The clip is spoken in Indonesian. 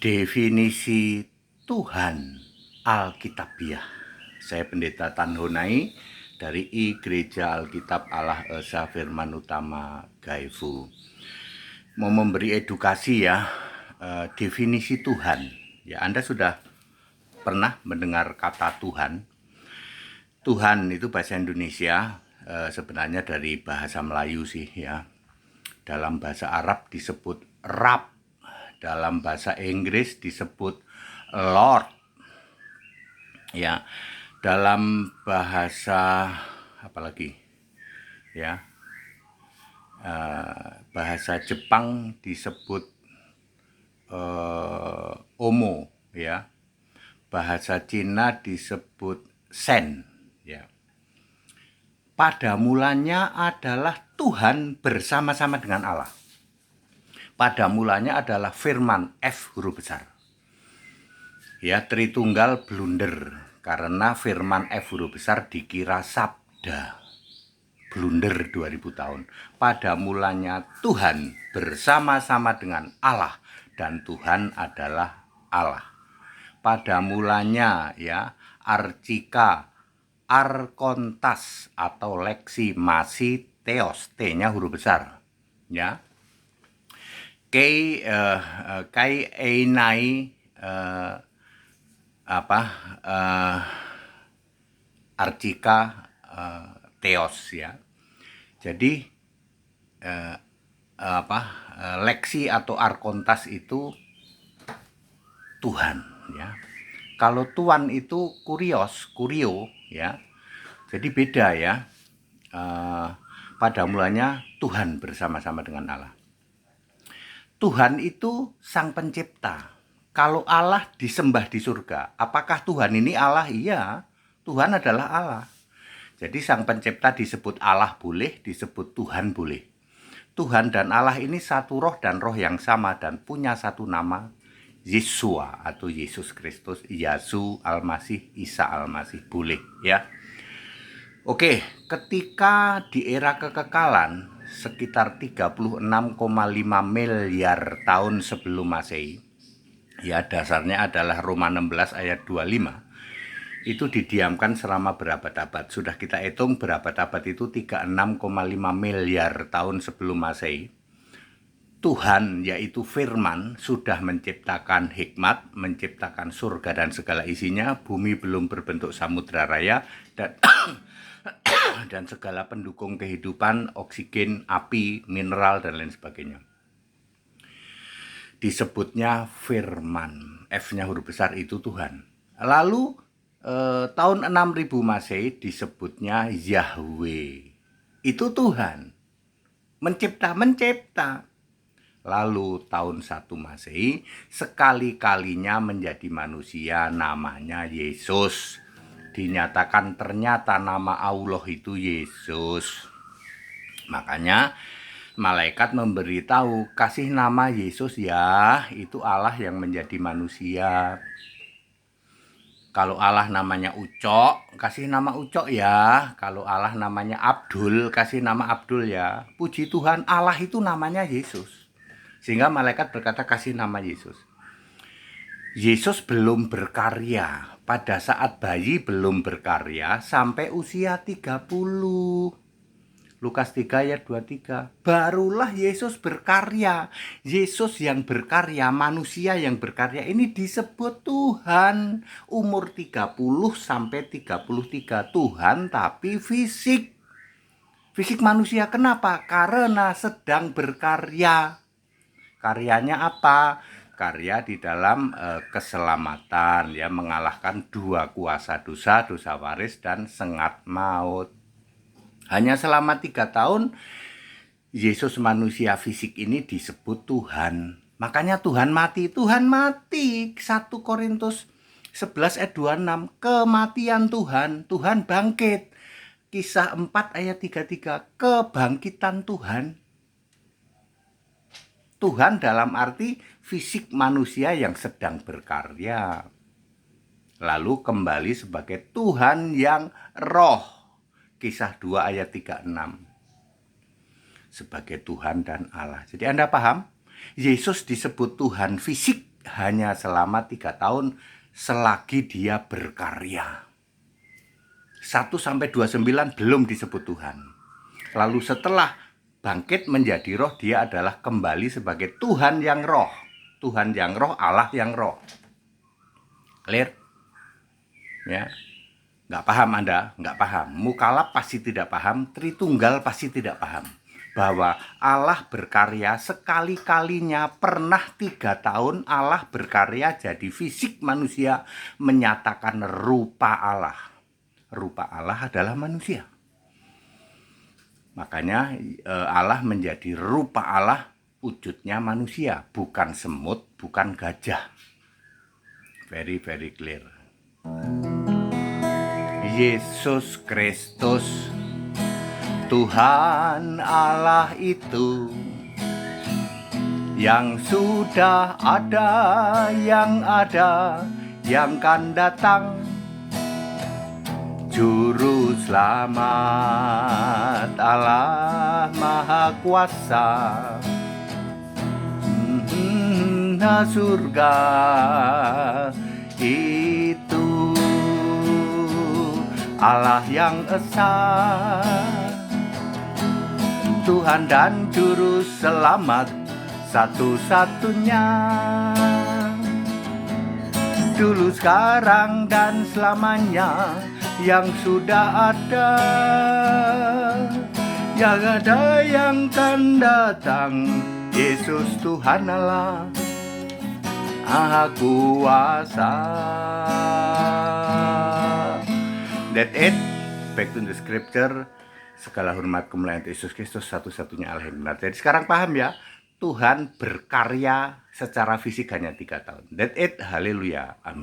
Definisi Tuhan Alkitabiah. Saya Pendeta Tanhonai dari Gereja Alkitab Allah Esa Firman Utama Gaifu. Mau memberi edukasi ya, definisi Tuhan. Ya, Anda sudah pernah mendengar kata Tuhan? Tuhan itu bahasa Indonesia, sebenarnya dari bahasa Melayu sih ya. Dalam bahasa Arab disebut Rab. Dalam bahasa Inggris disebut Lord. Ya, dalam bahasa apa lagi? Ya, bahasa Jepang disebut Omo. Ya, bahasa Cina disebut Sen. Ya. Pada mulanya adalah Tuhan bersama-sama dengan Allah. Pada mulanya adalah firman, F huruf besar. Ya, Tritunggal blunder karena firman F huruf besar dikira sabda. Blunder 2000 tahun. Pada mulanya Tuhan bersama-sama dengan Allah dan Tuhan adalah Allah. Pada mulanya ya, archika, arkontas atau leksi masih theos, T-nya huruf besar. Ya. Kai einai archika theos ya. Jadi leksi atau arkontas itu Tuhan ya. Kalau Tuhan itu kurios, kurio ya. Jadi beda ya. Pada mulanya Tuhan bersama-sama dengan Allah. Tuhan itu sang pencipta. Kalau Allah disembah di surga, apakah Tuhan ini Allah? Iya, Tuhan adalah Allah. Jadi sang pencipta disebut Allah boleh, disebut Tuhan boleh. Tuhan dan Allah ini satu roh dan roh yang sama dan punya satu nama, Yesua atau Yesus Kristus, Yasu Al-Masih, Isa Al-Masih, boleh ya. Oke, ketika di era kekekalan sekitar 36,5 miliar tahun sebelum Masehi, ya dasarnya adalah Roma 16 ayat 25, itu didiamkan selama berabad-abad. Sudah kita hitung berabad-abad itu 36,5 miliar tahun sebelum Masehi. Tuhan yaitu firman sudah menciptakan hikmat, menciptakan surga dan segala isinya, bumi belum berbentuk samudra raya dan dan segala pendukung kehidupan, oksigen, api, mineral dan lain sebagainya. Disebutnya firman, F-nya huruf besar itu Tuhan. Lalu tahun 6000 Masehi disebutnya Yahweh. Itu Tuhan. Mencipta. Lalu tahun 1 Masehi sekali-kalinya menjadi manusia, namanya Yesus. Dinyatakan ternyata nama Allah itu Yesus. Makanya malaikat memberitahu, kasih nama Yesus ya, itu Allah yang menjadi manusia. Kalau Allah namanya Ucok, kasih nama Ucok ya. Kalau Allah namanya Abdul, kasih nama Abdul ya. Puji Tuhan, Allah itu namanya Yesus. Sehingga malaikat berkata kasih nama Yesus. Yesus belum berkarya. Pada saat bayi belum berkarya sampai usia 30. Lukas 3 ayat 23. Barulah Yesus berkarya. Yesus yang berkarya, manusia yang berkarya ini disebut Tuhan. Umur 30 sampai 33 Tuhan tapi fisik. Fisik manusia kenapa? Karena sedang berkarya. Karyanya apa? Karya di dalam keselamatan ya, mengalahkan dua kuasa dosa, dosa waris dan sengat maut. Hanya selama 3 tahun Yesus manusia fisik ini disebut Tuhan. Makanya Tuhan mati. 1 Korintus 11 ayat 26. Kematian Tuhan bangkit. Kisah 4 ayat 33. Kebangkitan Tuhan. Tuhan dalam arti fisik manusia yang sedang berkarya. Lalu kembali sebagai Tuhan yang roh. Kisah 2 ayat 36. Sebagai Tuhan dan Allah. Jadi Anda paham? Yesus disebut Tuhan fisik hanya selama 3 tahun selagi dia berkarya. 1-29 belum disebut Tuhan. Lalu setelah bangkit menjadi roh, dia adalah kembali sebagai Tuhan yang roh. Tuhan yang roh, Allah yang roh. Clear? Ya. Nggak paham Anda? Nggak paham. Mukalaf pasti tidak paham, Tritunggal pasti tidak paham. Bahwa Allah berkarya sekali-kalinya, pernah 3 tahun Allah berkarya jadi fisik manusia, menyatakan rupa Allah. Rupa Allah adalah manusia. Makanya Allah menjadi rupa Allah, wujudnya manusia, bukan semut, bukan gajah. Very clear. Yesus Kristus, Tuhan Allah itu, yang sudah ada, yang akan datang, Juru Selamat Allah Maha Kuasa, surga itu Allah yang esa, Tuhan dan Juru Selamat satu-satunya, dulu, sekarang, dan selamanya, yang sudah ada, yang ada, yang akan datang, Yesus Tuhan Allah Maha Kuasa. That's it. Back to the scripture. Segala hormat kemuliaan Yesus Kristus, satu-satunya Allah yang benar. Jadi sekarang paham ya, Tuhan berkarya secara fisik hanya 3 tahun. That's it. Haleluya. Amin.